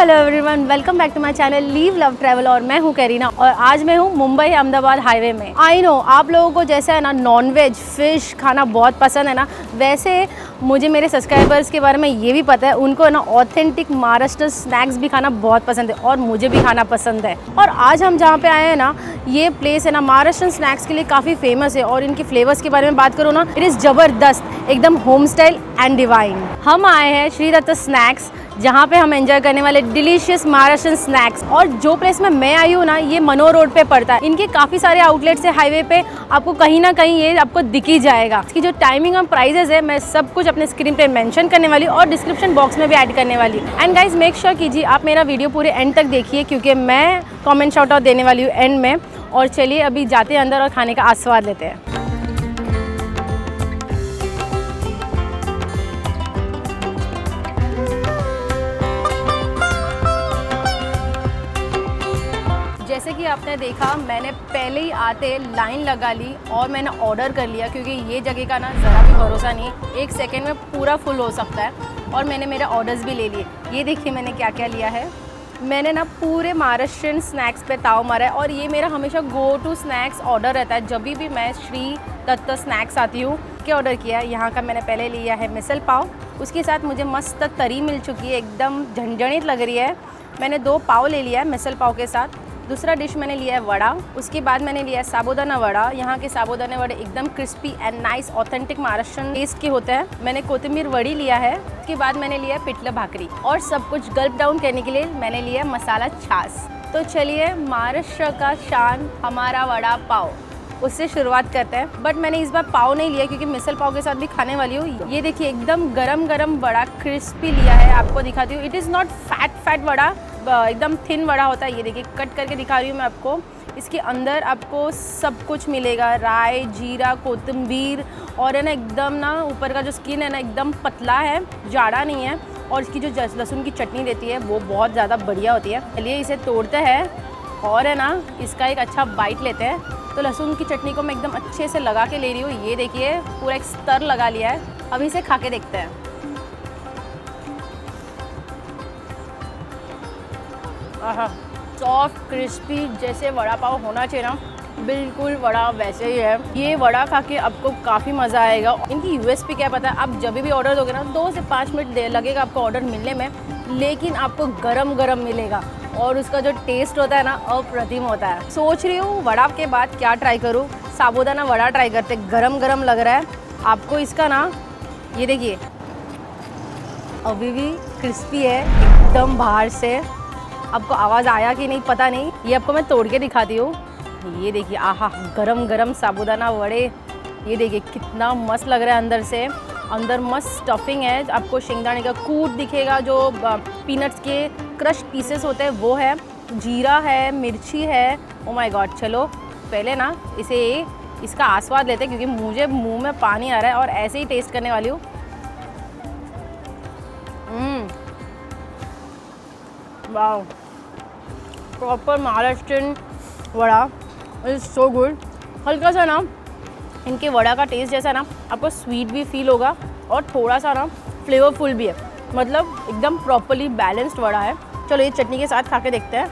Hello everyone, welcome back to my channel live love travel और मैं हूँ करीना और आज मैं हूँ मुंबई अहमदाबाद हाईवे में। आई नो आप लोगों को जैसे है ना नॉनवेज फिश खाना बहुत पसंद है ना, वैसे मुझे मेरे सब्सक्राइबर्स के बारे में ये भी पता है, उनको है ना ऑथेंटिक महाराष्ट्र स्नैक्स भी खाना बहुत पसंद है और मुझे भी खाना पसंद है। और आज हम जहाँ पे आए हैं ना, ये प्लेस है ना महाराष्ट्र स्नैक्स के लिए काफ़ी फेमस है और इनके फ्लेवर्स के बारे में बात करूँ ना, इट इज़ ज़बरदस्त, एकदम होम स्टाइल एंड डिवाइन। हम आए हैं श्री दत्त स्नैक्स, जहाँ पे हम एंजॉय करने वाले डिलीशियस महाराष्ट्र स्नैक्स। और जो प्लेस में मैं आई हूँ ना, ये मनोर रोड पे पड़ता है। इनके काफ़ी सारे आउटलेट्स है हाईवे पे, आपको कहीं ना कहीं ये आपको दिख ही जाएगा। इसकी जो टाइमिंग और प्राइजेस है मैं सब कुछ अपने स्क्रीन पे मेंशन करने वाली हूँ और डिस्क्रिप्शन बॉक्स में भी ऐड करने वाली हूँ। एंड गाइज मेक श्योर कीजिए आप मेरा वीडियो पूरे एंड तक देखिए, क्योंकि मैं कॉमेंट शाउट आउट देने वाली हूँ एंड में। और चलिए अभी जाते हैं अंदर और खाने का आस्वाद लेते हैं। जैसे कि आपने देखा, मैंने पहले ही आते लाइन लगा ली और मैंने ऑर्डर कर लिया, क्योंकि ये जगह का ना ज़रा भी भरोसा नहीं, एक सेकंड में पूरा फुल हो सकता है। और मैंने मेरे ऑर्डर्स भी ले लिए। ये देखिए मैंने क्या क्या लिया है। मैंने ना पूरे महाराष्ट्रियन स्नैक्स पे ताव मारा है और ये मेरा हमेशा गो टू स्नैक्स ऑर्डर रहता है जब भी मैं श्री दत्त स्नैक्स आती हूँ। क्या ऑर्डर किया है, यहाँ का मैंने पहले लिया है मिसल पाव, उसके साथ मुझे मस्त तरी मिल चुकी है, एकदम झंझणित लग रही है। मैंने 2 पाव ले लिया है मिसल पाव के साथ। दूसरा डिश मैंने लिया है वड़ा, उसके बाद मैंने लिया है साबूदाना वड़ा। यहाँ के साबूदाने वड़े एकदम crispy and nice authentic Maharashtrian taste के होते हैं। मैंने कोथिंबीर वड़ी लिया है, उसके बाद मैंने लिया है पिठलं भाकरी और सब कुछ गल्प डाउन करने के लिए मैंने लिया है मसाला छाछ। तो चलिए महाराष्ट्र का शान हमारा वड़ा पाव, उससे शुरुआत करते हैं। बट मैंने इस बार पाव नहीं लिया क्योंकि मिसल पाव के साथ भी खाने वाली हूँ। ये देखिए एकदम गरम गरम वड़ा क्रिस्पी लिया है, आपको दिखाती हूँ। It is not fat vada, एकदम थिन वड़ा होता है। ये देखिए कट करके दिखा रही हूँ मैं आपको। इसके अंदर आपको सब कुछ मिलेगा, राई, जीरा, कोथिंबीर और है ना एकदम ना ऊपर का जो स्किन है ना एकदम पतला है, जाड़ा नहीं है। और इसकी जो लहसुन की चटनी देती है वो बहुत ज़्यादा बढ़िया होती है। चलिए इसे तोड़ते हैं और है ना इसका एक अच्छा बाइट लेते हैं। तो लहसुन की चटनी को मैं एकदम अच्छे से लगा के ले रही हूँ। ये देखिए पूरा एक स्तर लगा लिया है। अभी इसे खा के देखते हैं। आहा, सॉफ्ट क्रिस्पी जैसे वड़ा पाव होना चाहिए ना, बिल्कुल वड़ा वैसे ही है। ये वड़ा खा के आपको काफ़ी मज़ा आएगा। इनकी यूएसपी क्या पता है, आप जब भी ऑर्डर दोगे ना 2 से 5 मिनट लगेगा आपको ऑर्डर मिलने में, लेकिन आपको गरम गरम मिलेगा और उसका जो टेस्ट होता है ना अप्रतिम होता है। सोच रही हूँ वड़ा के बाद क्या ट्राई करूँ, साबूदाना वड़ा ट्राई करते। गरम गरम लग रहा है आपको इसका ना, ये देखिए अभी भी क्रिस्पी है एकदम बाहर से। आपको आवाज़ आया कि नहीं पता नहीं, ये आपको मैं तोड़ के दिखाती हूँ। ये देखिए आहा, गरम गरम साबूदाना वड़े। ये देखिए कितना मस्त लग रहा है अंदर से। अंदर मस्त स्टफिंग है, आपको शेंगदाने का कूट दिखेगा, जो पीनट्स के क्रश पीसेस होते हैं वो है, जीरा है, मिर्ची है। ओ माय गॉड, चलो पहले ना इसका आस्वाद लेते हैं, क्योंकि मुझे मुंह में पानी आ रहा है और ऐसे ही टेस्ट करने वाली हूँ। Wow, proper Maharashtrian vada, is so good. हल्का सा ना इनके वड़ा का टेस्ट जैसा ना आपको स्वीट भी फील होगा और थोड़ा सा ना फ्लेवरफुल भी है, मतलब एकदम प्रॉपरली बैलेंस्ड वड़ा है। चलो ये चटनी के साथ खा के देखते हैं।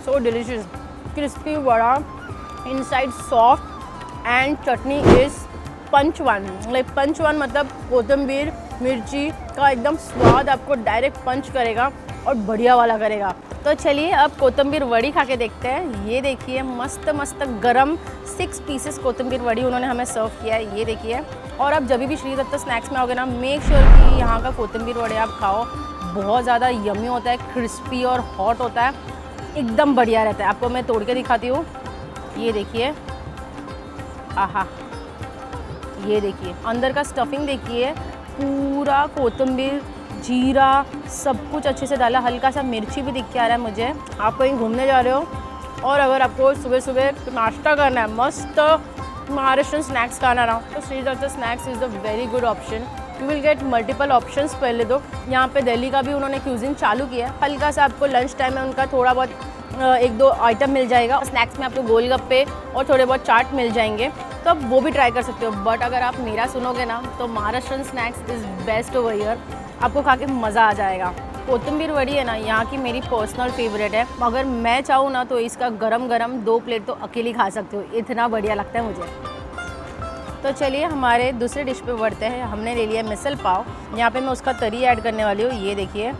So delicious, crispy vada, inside soft and chutney is punch one. Like punch one मतलब कोथिंबीर मिर्ची का एकदम स्वाद आपको डायरेक्ट पंच करेगा और बढ़िया वाला करेगा। तो चलिए अब कोथिंबीर वड़ी खा के देखते हैं। ये देखिए मस्त मस्त गरम 6 पीसेस कोथिंबीर वड़ी उन्होंने हमें सर्व किया है। ये देखिए, और आप जब भी श्री दत्त स्नैक्स में आओगे ना, मेक श्योर कि यहाँ का कोथिंबीर वड़े आप खाओ। बहुत ज़्यादा यमी होता है, क्रिस्पी और हॉट होता है, एकदम बढ़िया रहता है। आपको मैं तोड़ के दिखाती हूँ। ये देखिए आहा, ये देखिए अंदर का स्टफिंग देखिए, पूरा कोथिंबीर जीरा सब कुछ अच्छे से डाला, हल्का सा मिर्ची भी दिख के आ रहा है मुझे। आप कहीं घूमने जा रहे हो और अगर आपको सुबह सुबह नाश्ता करना है, मस्त महाराष्ट्रियन स्नैक्स खाना ना, तो Shri Datta snacks is the very good option. You will get multiple options. पहले तो यहाँ पे दिल्ली का भी उन्होंने क्यूजिन चालू किया है। हल्का सा आपको लंच टाइम में उनका थोड़ा बहुत 1-2 आइटम मिल जाएगा। स्नैक्स में आपको गोलगप्पे और थोड़े बहुत चाट मिल जाएंगे। तो आप वो भी ट्राई कर सकते हो। बट अगर आप मेरा सुनोगे ना तो Maharashtrian snacks is best over here, आपको खा के मज़ा आ जाएगा। कोथिंबीर वड़ी है ना यहाँ की मेरी पर्सनल फेवरेट है। अगर मैं चाहूँ ना तो इसका गरम गरम 2 प्लेट तो अकेली खा सकती हूँ, इतना बढ़िया लगता है मुझे। तो चलिए हमारे दूसरे डिश पे बढ़ते हैं। हमने ले लिया मिसल पाव। यहाँ पे मैं उसका तरी ऐड करने वाली हूँ, ये देखिए।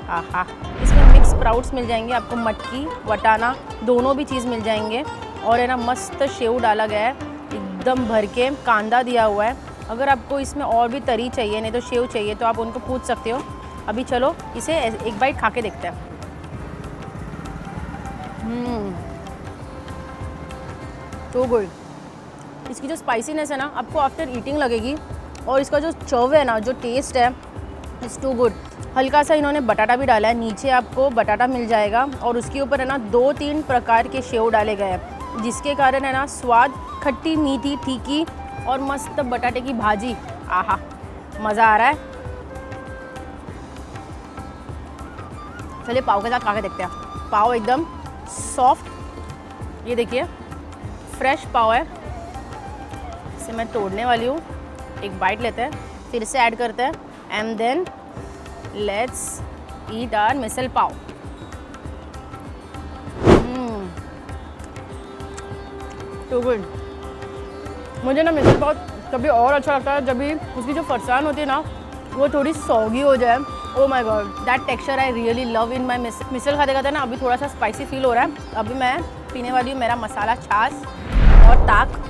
आहा, इसमें मिक्स स्प्राउट्स मिल जाएंगे आपको, मटकी वटाना दोनों भी चीज़ मिल जाएंगे। और है ना मस्त सेव डाला गया है एकदम भर के, कांदा दिया हुआ है। अगर आपको इसमें और भी तरी चाहिए नहीं तो सेव चाहिए तो आप उनको पूछ सकते हो। अभी चलो इसे एक बाइट खा के देखते हैं। तो गुड। इसकी जो स्पाइसीनेस है ना आपको आफ्टर ईटिंग लगेगी, और इसका जो चव है ना, जो टेस्ट है, इट्स टू गुड। हल्का सा इन्होंने बटाटा भी डाला है, नीचे आपको बटाटा मिल जाएगा और उसके ऊपर है ना 2-3 प्रकार के सेव डाले गए हैं, जिसके कारण है ना स्वाद खट्टी मीठी तीखी और मस्त बटाटे की भाजी। आहा, मज़ा आ रहा है। चलिए पाव के साथ खा के देखते हैं। पाव एकदम सॉफ्ट, ये देखिए फ्रेश पाव है। इसे मैं तोड़ने वाली हूँ, एक बाइट लेते हैं, फिर से ऐड करते हैं and then let's eat our misal pav. Too good. मुझे ना मिसल पाव कभी और अच्छा लगता है जब भी उसकी जो फरसान होती है ना वो थोड़ी सौगी हो जाए। Oh my god, that texture I really love in my misal. खाते खाते ना अभी थोड़ा सा स्पाइसी फील हो रहा है। अभी मैं पीने वाली हूँ मेरा मसाला छाछ और ताक।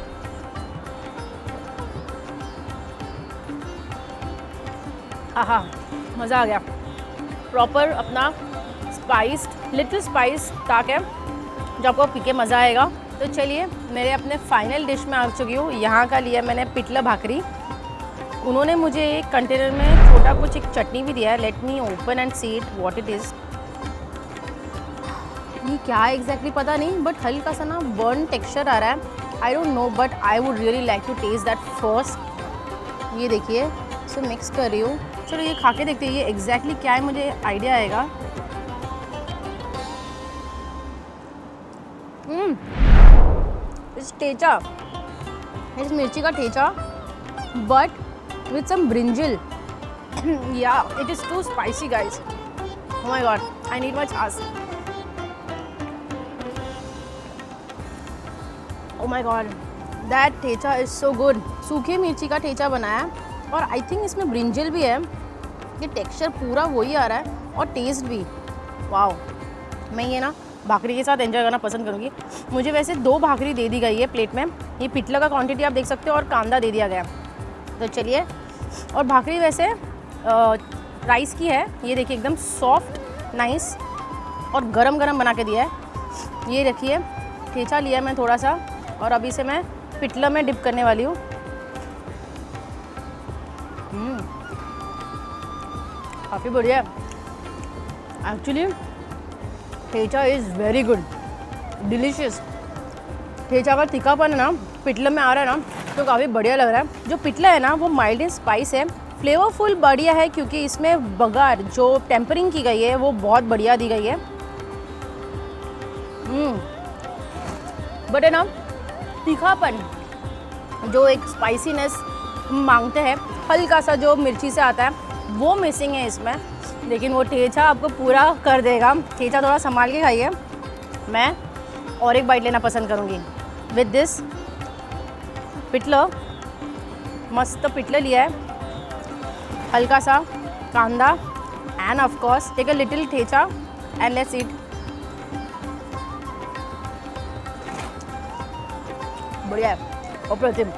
आहा, मज़ा आ गया। प्रॉपर अपना स्पाइस्ड, लिटिल स्पाइस ताक है जो आपको पी के मज़ा आएगा। तो चलिए मेरे अपने फाइनल डिश में आ चुकी हूँ। यहाँ का लिया मैंने पिठला भाकरी। उन्होंने मुझे एक कंटेनर में छोटा कुछ एक चटनी भी दिया है। Let me open and see it what it is. ये क्या है एग्जैक्टली पता नहीं, बट हल्का सा ना बर्न टेक्सचर आ रहा है। I don't know but I would really like to taste that first. ये देखिए, इसे मिक्स कर रही हूँ। चलो ये खा के देखते हैं ये एग्जैक्टली क्या है, मुझे आइडिया आएगा। इस ठेचा, इस मिर्ची का thecha but with some brinjal. Yeah, it is too spicy guys. Oh my god, I need my chas. Oh my god, that thecha is so good. सूखे मिर्ची का ठेचा बनाया है और आई थिंक इसमें ब्रिंजल भी है। ये टेक्सचर पूरा वही आ रहा है और टेस्ट भी वाओ। मैं ये ना भाकरी के साथ एंजॉय करना पसंद करूँगी। मुझे वैसे 2 भाकरी दे दी गई है प्लेट में। ये पिठला का क्वांटिटी आप देख सकते हो और कांदा दे दिया गया। तो चलिए, और भाकरी वैसे राइस की है। ये देखिए एकदम सॉफ्ट नाइस और गरम गरम बना के दिया है। ये देखिए ठेचा लिया मैं थोड़ा सा और अभी से मैं पिठला में डिप करने वाली हूँ। काफ़ी बढ़िया actually. Thecha is very good, delicious. Thecha का तीखापन है ना पिठला में आ रहा है ना तो काफ़ी बढ़िया लग रहा है। जो पिठला है ना वो माइल्ड इन स्पाइस है, फ्लेवरफुल बढ़िया है क्योंकि इसमें बघार जो टेम्परिंग की गई है वो बहुत बढ़िया दी गई है। बट है ना तीखापन जो एक स्पाइसीनेस मांगते हैं, हल्का सा जो मिर्ची से आता है वो मिसिंग है इसमें, लेकिन वो ठेचा आपको पूरा कर देगा। ठेचा थोड़ा संभाल के खाइए। मैं और एक बाइट लेना पसंद करूँगी विद दिस पिठला। मस्त पिठला लिया है, हल्का सा कांदा and of course take a little thecha and let's eat. बढ़िया है, अप्रतिम।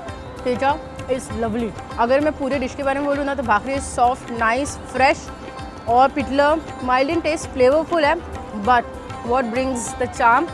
Thecha is lovely. अगर मैं पूरे डिश के बारे में बोलूँ ना तो bhakri is soft nice fresh और pithla mild in taste flavourful है। But what brings the charm,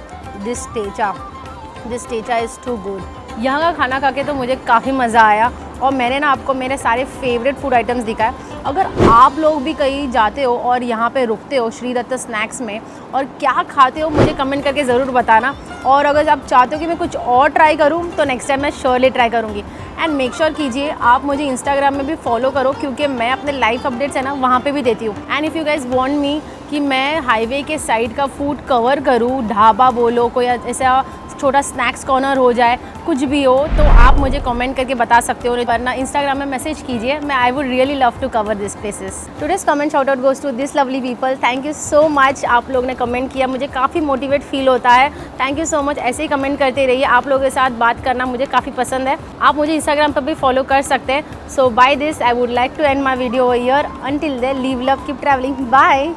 this thecha is too good. यहाँ का खाना खा के तो मुझे काफ़ी मज़ा आया और मैंने ना आपको मेरे सारे फेवरेट फूड आइटम्स दिखाए। अगर आप लोग भी कहीं जाते हो और यहाँ पे रुकते हो श्री दत्त स्नैक्स में और क्या खाते हो मुझे कमेंट करके ज़रूर बताना। और अगर आप चाहते हो कि मैं कुछ और ट्राई करूँ तो नेक्स्ट टाइम मैं श्योरली ट्राई करूँगी। एंड मेक श्योर कीजिए आप मुझे इंस्टाग्राम में भी फॉलो करो क्योंकि मैं अपने लाइव अपडेट्स है ना वहाँ पे भी देती हूँ। And if you guys want me कि मैं हाईवे के साइड का फूड कवर करूँ, ढाबा बोलो, कोई ऐसा छोटा स्नैक्स कॉर्नर हो जाए, कुछ भी हो तो आप मुझे कमेंट करके बता सकते हो, वरना इंस्टाग्राम में मैसेज कीजिए, मैं I would really love to cover this places. Today's comment shout out goes to this lovely people. Thank you so much, आप लोग ने कमेंट किया, मुझे काफ़ी मोटिवेट फील होता है। थैंक यू सो मच, ऐसे ही कमेंट करते रहिए, आप लोगों के साथ बात करना मुझे काफ़ी पसंद है। आप मुझे इंस्टाग्राम पर भी फॉलो कर सकते हैं। So by this I would like to end my video over here. Until then live love, keep travelling, bye.